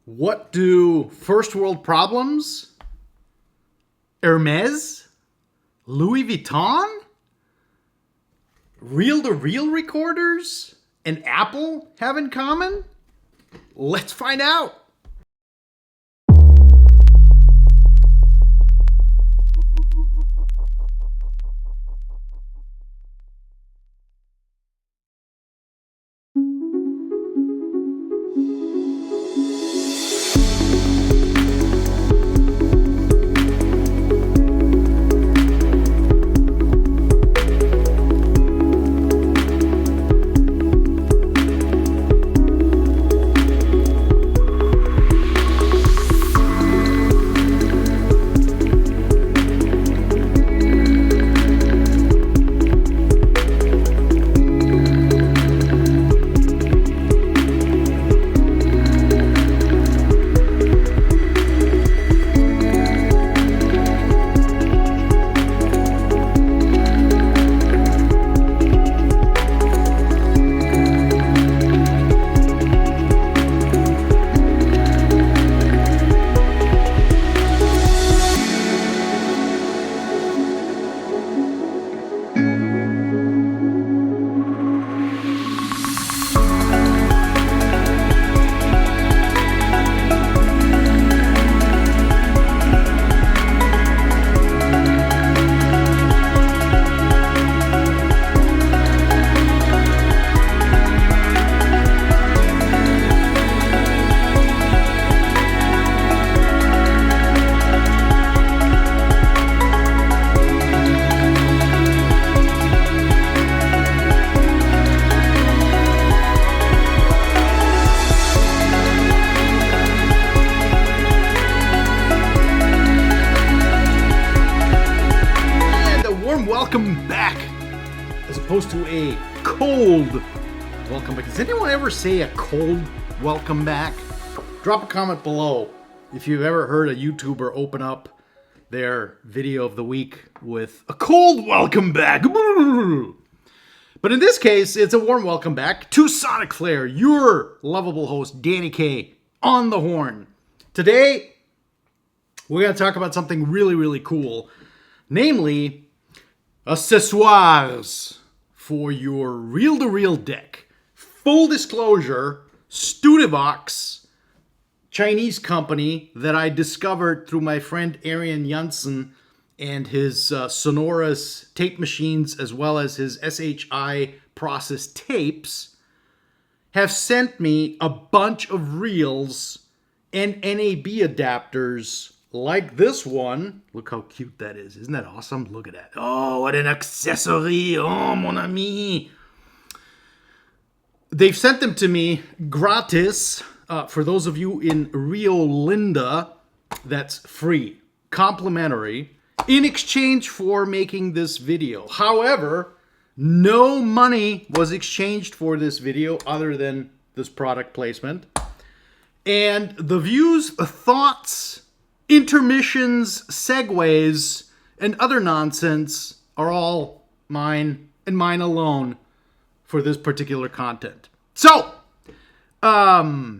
What do first world problems, Hermes, Louis Vuitton, reel-to-reel recorders, and Apple have in common? Let's find out. Welcome back, as opposed to a cold welcome back. Does anyone ever say a cold welcome back? Drop a comment below if you've ever heard a YouTuber open up their video of the week with a cold welcome back. But in this case, it's a warm welcome back to SonicFlare, your lovable host, Danny Kaey, on the horn. Today, we're going to talk about something really, really cool, namely accessoires for your reel-to-reel deck. Full disclosure, Studivox, Chinese company that I discovered through my friend Arian Janssen and his sonorous tape machines, as well as his SHI process tapes, have sent me a bunch of reels and NAB adapters like this one. Look how cute that is. Isn't that awesome? Look at that. Oh, what an accessory. Oh, mon ami. They've sent them to me gratis. For those of you in Rio Linda, that's free, complimentary, in exchange for making this video. However, no money was exchanged for this video other than this product placement. And the views, thoughts, intermissions, segues, and other nonsense are all mine and mine alone for this particular content. So, as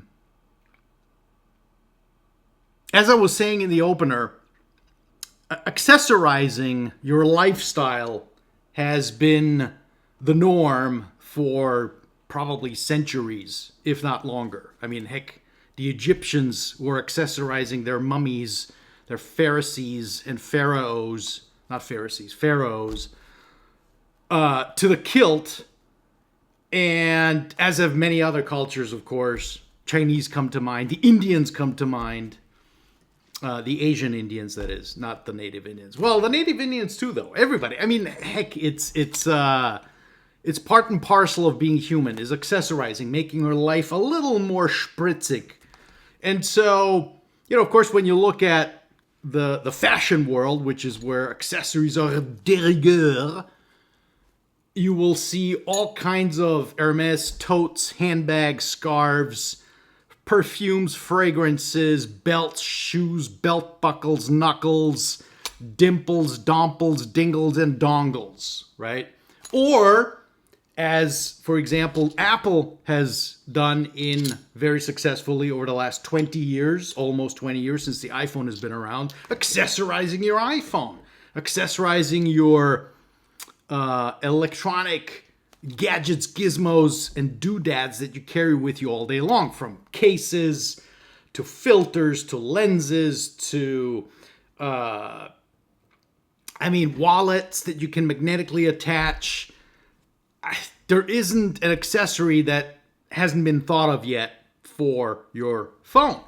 I was saying in the opener, accessorizing your lifestyle has been the norm for probably centuries, if not longer. I mean, heck, the Egyptians were accessorizing their mummies, their Pharisees and pharaohs, not Pharisees, pharaohs, to the kilt. And as of many other cultures, of course, Chinese come to mind, the Indians come to mind, the Asian Indians, that is, not the native Indians. Well, the native Indians too, though. Everybody. I mean, heck, it's part and parcel of being human, is accessorizing, making your life a little more spritzig. And so, of course, when you look at the fashion world, which is where accessories are de rigueur, you will see all kinds of Hermes totes, handbags, scarves, perfumes, fragrances, belts, shoes, belt buckles, knuckles, dimples, domples, dingles, and dongles, right? Or as, for example, Apple has done in very successfully over the last 20 years, almost 20 years since the iPhone has been around, accessorizing your iPhone, accessorizing your electronic gadgets, gizmos, and doodads that you carry with you all day long, from cases to filters to lenses to wallets that you can magnetically attach. There isn't an accessory that hasn't been thought of yet for your phone.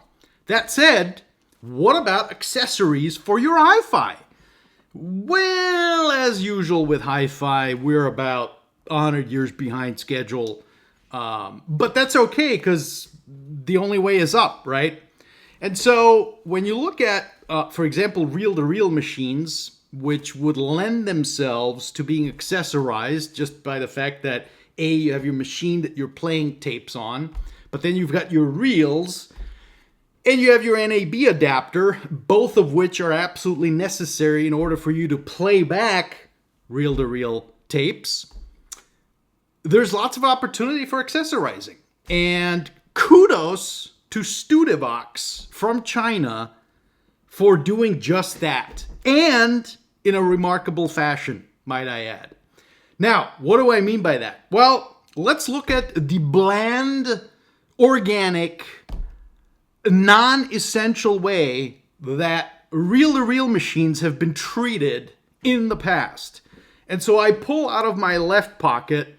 That said, what about accessories for your HiFi? Well, as usual with HiFi, we're about 100 years behind schedule. But that's okay, because the only way is up, right? And so when you look at, for example, reel-to-reel machines, which would lend themselves to being accessorized just by the fact that, A, you have your machine that you're playing tapes on, but then you've got your reels, and you have your NAB adapter, both of which are absolutely necessary in order for you to play back reel-to-reel tapes. There's lots of opportunity for accessorizing. And kudos to Studivox from China for doing just that. And in a remarkable fashion, might I add. Now, what do I mean by that? Well, let's look at the bland, organic, non-essential way that reel-to-reel machines have been treated in the past. And so I pull out of my left pocket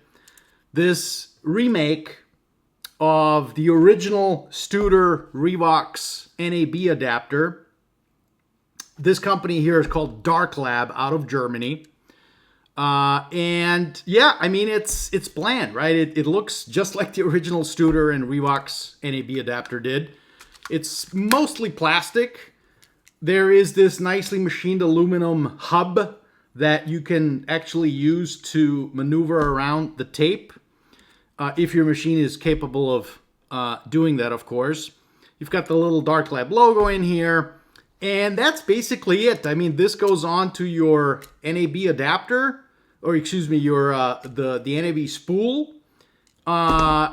this remake of the original Studevox NAB adapter. This company here is called Dark Lab out of Germany. And yeah, I mean, it's bland, right? It looks just like the original Studer and Revox NAB adapter did. It's mostly plastic. There is this nicely machined aluminum hub that you can actually use to maneuver around the tape. If your machine is capable of doing that, of course. You've got the little Dark Lab logo in here. And that's basically it. I mean, this goes on to your NAB adapter, or excuse me, your the NAB spool.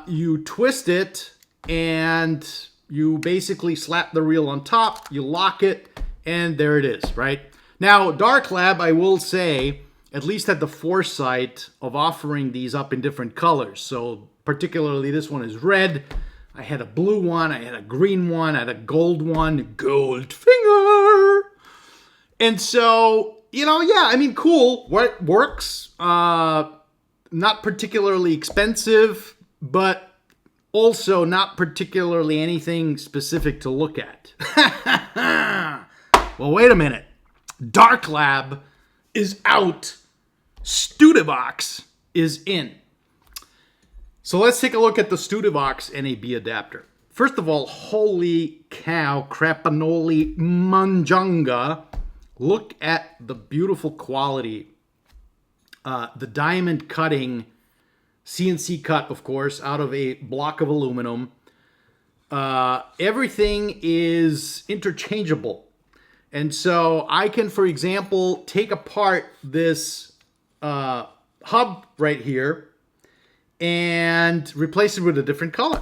You twist it, and you basically slap the reel on top. You lock it, and there it is, right? Now, Dark Lab, I will say, at least had the foresight of offering these up in different colors. So particularly this one is red. I had a blue one, I had a green one, I had a gold one, Goldfinger. And so, yeah, I mean, cool, works. Not particularly expensive, but also not particularly anything specific to look at. Well, wait a minute. Dark Lab is out. Studivox is in. So let's take a look at the Studivox NAB adapter. First of all, holy cow, crapanoli manjunga. Look at the beautiful quality. The diamond cutting, CNC cut, of course, out of a block of aluminum. Everything is interchangeable. And so I can, for example, take apart this hub right here and replace it with a different color.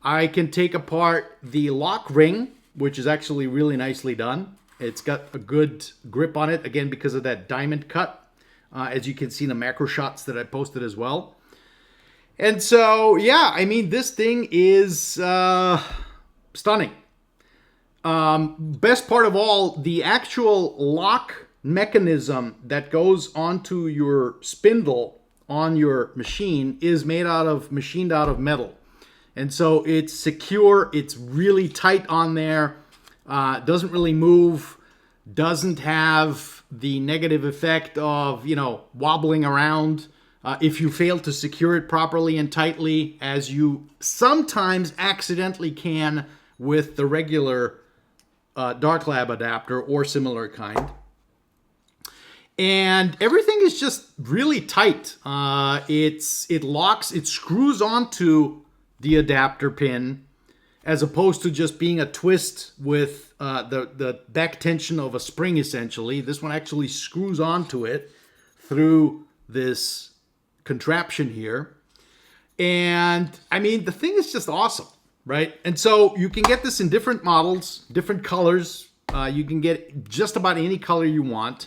I can take apart the lock ring, which is actually really nicely done. It's got a good grip on it, again, because of that diamond cut, as you can see in the macro shots that I posted as well. And so, yeah, I mean, this thing is stunning. Best part of all, the actual lock mechanism that goes onto your spindle on your machine is machined out of metal. And so it's secure, it's really tight on there, doesn't really move, doesn't have the negative effect of, wobbling around if you fail to secure it properly and tightly, as you sometimes accidentally can with the regular Dark Lab adapter or similar kind. And everything is just really tight. It locks, it screws onto the adapter pin, as opposed to just being a twist with the back tension of a spring, essentially. This one actually screws onto it through this contraption here. And I mean, the thing is just awesome, right? And so you can get this in different models, different colors. You can get just about any color you want.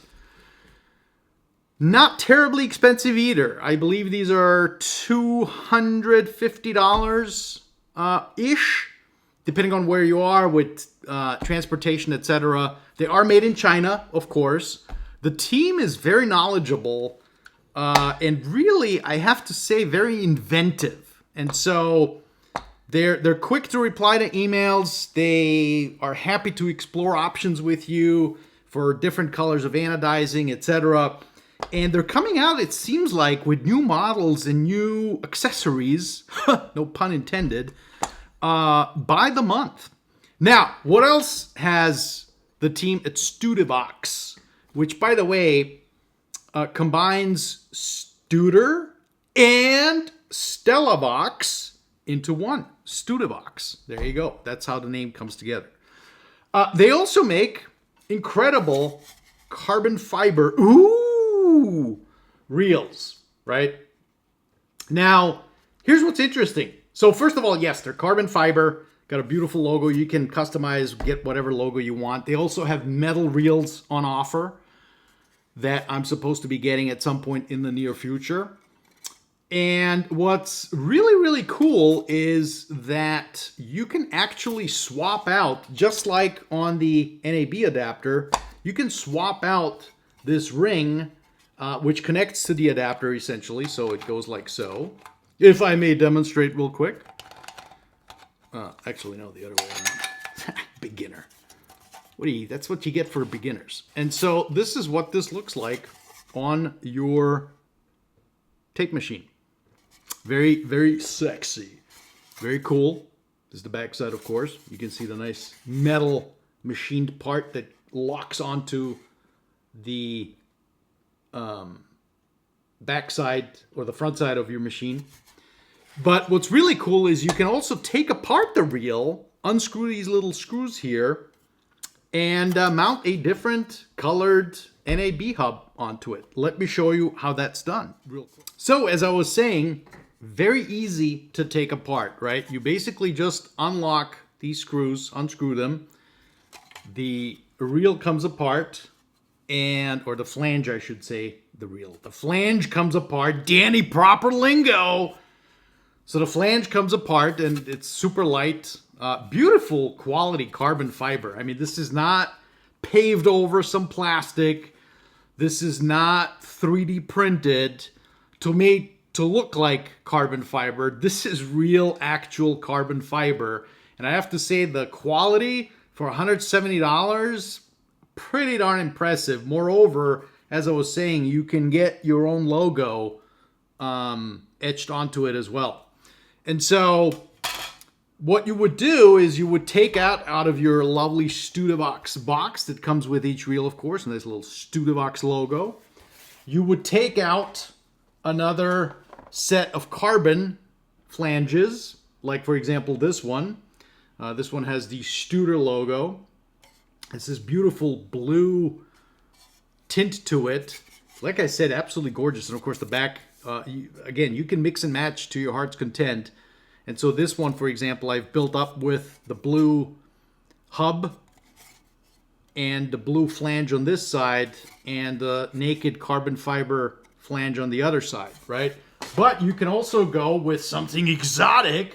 Not terribly expensive either. I believe these are $250 ish, depending on where you are with transportation, etc. They are made in China, of course. The team is very knowledgeable and really, I have to say, very inventive. And so they're quick to reply to emails. They are happy to explore options with you for different colors of anodizing, etc. And they're coming out, it seems like, with new models and new accessories, no pun intended, by the month. Now, what else has the team at Studivox, which, by the way, combines Studer and Studivox into one. Studivox. There you go. That's how the name comes together. They also make incredible carbon fiber reels, right? Now, here's what's interesting. So first of all, yes, they're carbon fiber. Got a beautiful logo. You can customize, get whatever logo you want. They also have metal reels on offer that I'm supposed to be getting at some point in the near future. And what's really, really cool is that you can actually swap out, just like on the NAB adapter, you can swap out this ring, which connects to the adapter essentially. So it goes like so. If I may demonstrate real quick. Actually, no, the other way around. Beginner. That's what you get for beginners. And so this is what this looks like on your tape machine. Very, very sexy. Very cool. This is the back side, of course. You can see the nice metal machined part that locks onto the back side or the front side of your machine. But what's really cool is you can also take apart the reel, unscrew these little screws here, and mount a different colored NAB hub onto it. Let me show you how that's done real quick. So as I was saying, very easy to take apart, right? You basically just unlock these screws, unscrew them. The reel comes apart, or the flange, I should say, the reel. The flange comes apart. Danny, proper lingo. So the flange comes apart and it's super light. Beautiful quality carbon fiber. I mean, this is not paved over some plastic. This is not 3D printed to look like carbon fiber. This is real, actual carbon fiber. And I have to say the quality for $170, pretty darn impressive. Moreover, as I was saying, you can get your own logo etched onto it as well. And so what you would do is you would take out of your lovely Studivox box that comes with each reel, of course, and there's a little Studivox logo. You would take out another set of carbon flanges, like, for example, this one. This one has the Studer logo. It's this beautiful blue tint to it. Like I said, absolutely gorgeous. And, of course, the back, again, you can mix and match to your heart's content. And so this one, for example, I've built up with the blue hub and the blue flange on this side and the naked carbon fiber flange on the other side, right? But you can also go with something exotic,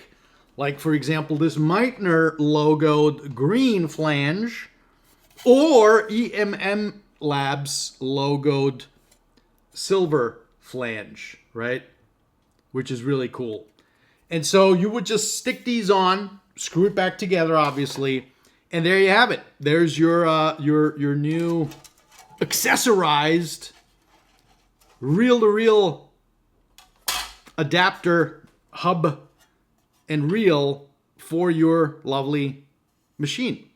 like, for example, this Meitner logoed green flange or EMM Labs logoed silver flange, right? Which is really cool. And so you would just stick these on, screw it back together, obviously, and there you have it. There's your new accessorized reel-to-reel adapter hub and reel for your lovely machine.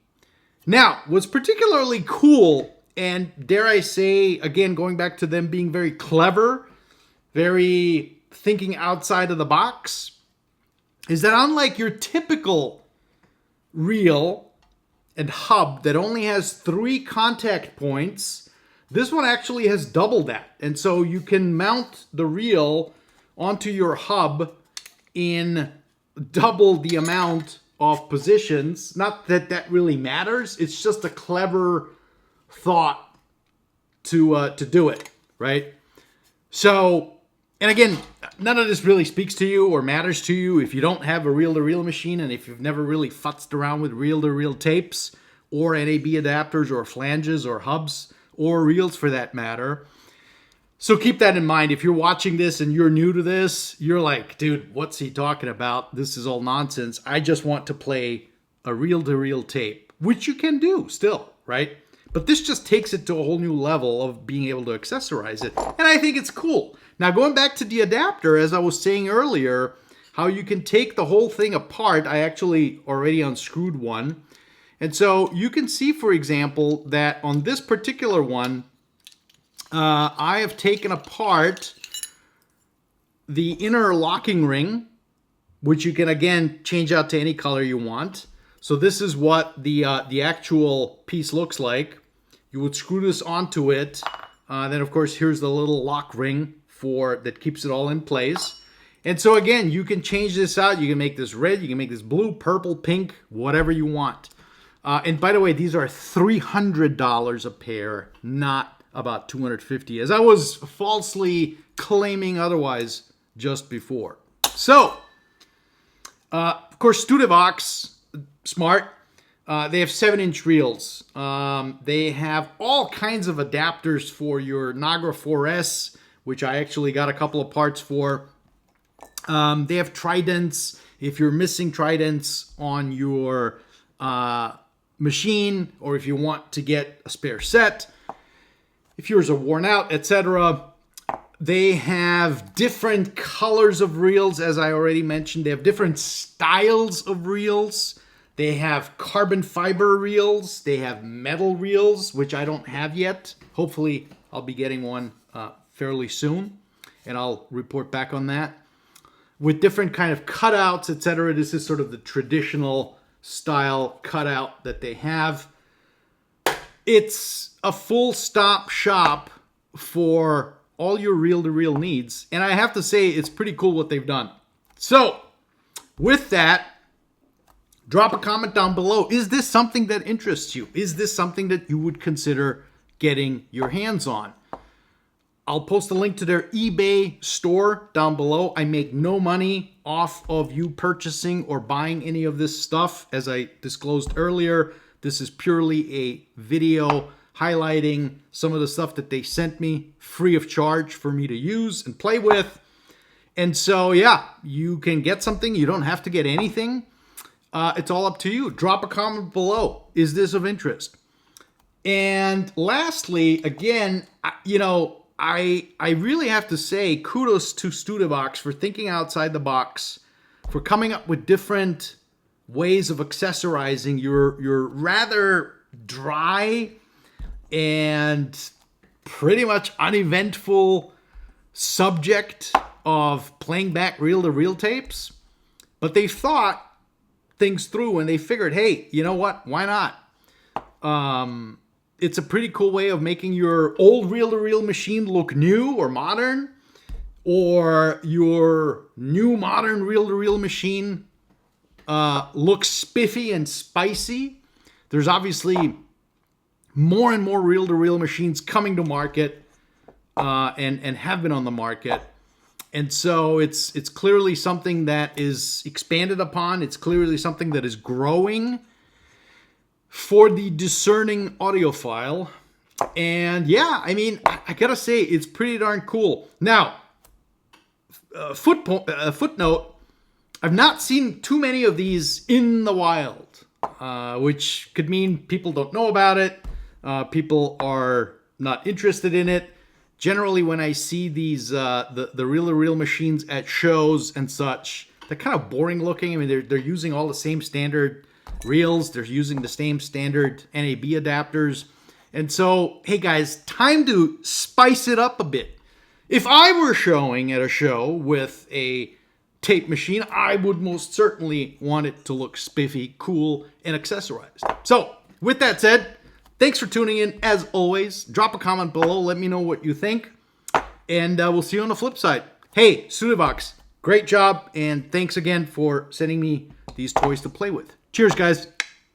Now, what's particularly cool, and dare I say, again, going back to them being very clever, very thinking outside of the box, is that unlike your typical reel and hub that only has 3 contact points, this one actually has double that. And so you can mount the reel onto your hub in double the amount of positions. Not that that really matters. It's just a clever thought to do it, right? So, and again, none of this really speaks to you or matters to you if you don't have a reel-to-reel machine, and if you've never really futzed around with reel-to-reel tapes or NAB adapters or flanges or hubs or reels for that matter. So keep that in mind. If you're watching this and you're new to this, you're like, dude, what's he talking about? This is all nonsense. I just want to play a reel-to-reel tape, which you can do still, right? But this just takes it to a whole new level of being able to accessorize it. And I think it's cool. Now, going back to the adapter, as I was saying earlier, how you can take the whole thing apart. I actually already unscrewed one. And so you can see, for example, that on this particular one, I have taken apart the inner locking ring, which you can, again, change out to any color you want. So this is what the actual piece looks like. You would screw this onto it. Then, of course, here's the little lock ring that keeps it all in place. And so, again, you can change this out. You can make this red. You can make this blue, purple, pink, whatever you want. And by the way, these are $300 a pair, not about $250, as I was falsely claiming otherwise just before. So, of course, Studivox, smart. They have 7-inch reels. They have all kinds of adapters for your Nagra 4S, which I actually got a couple of parts for. They have tridents. If you're missing tridents on your machine, or if you want to get a spare set, if yours are worn out, etc. They have different colors of reels, as I already mentioned. They have different styles of reels. They have carbon fiber reels. They have metal reels, which I don't have yet. Hopefully, I'll be getting one fairly soon, and I'll report back on that. With different kind of cutouts, etc. This is sort of the traditional style cutout that they have. It's a full stop shop for all your reel-to-reel needs. And I have to say, it's pretty cool what they've done. So, with that, drop a comment down below. Is this something that interests you? Is this something that you would consider getting your hands on? I'll post a link to their eBay store down below. I make no money off of you purchasing or buying any of this stuff. As I disclosed earlier, this is purely a video highlighting some of the stuff that they sent me free of charge for me to use and play with. And so, yeah, you can get something. You don't have to get anything. It's all up to you. Drop a comment below. Is this of interest? And lastly, again, I really have to say kudos to Studivox for thinking outside the box, for coming up with different ways of accessorizing your rather dry and pretty much uneventful subject of playing back reel-to-reel tapes. But they thought things through and they figured, hey, you know what? Why not? It's a pretty cool way of making your old reel-to-reel machine look new or modern, or your new modern reel-to-reel machine look spiffy and spicy. There's obviously more and more reel-to-reel machines coming to market and have been on the market. And so it's clearly something that is expanded upon. It's clearly something that is growing for the discerning audiophile. And yeah, I mean, I gotta say, it's pretty darn cool. Now, footnote, I've not seen too many of these in the wild, which could mean people don't know about it. People are not interested in it. Generally, when I see these, the reel-to-reel machines at shows and such, they're kind of boring looking. I mean, they're using all the same standard reels. They're using the same standard NAB adapters. And so, hey guys, time to spice it up a bit. If I were showing at a show with a tape machine, I would most certainly want it to look spiffy, cool, and accessorized. So, with that said, thanks for tuning in. As always, drop a comment below. Let me know what you think. And we'll see you on the flip side. Hey, Studivox, great job, and thanks again for sending me these toys to play with. Cheers, guys.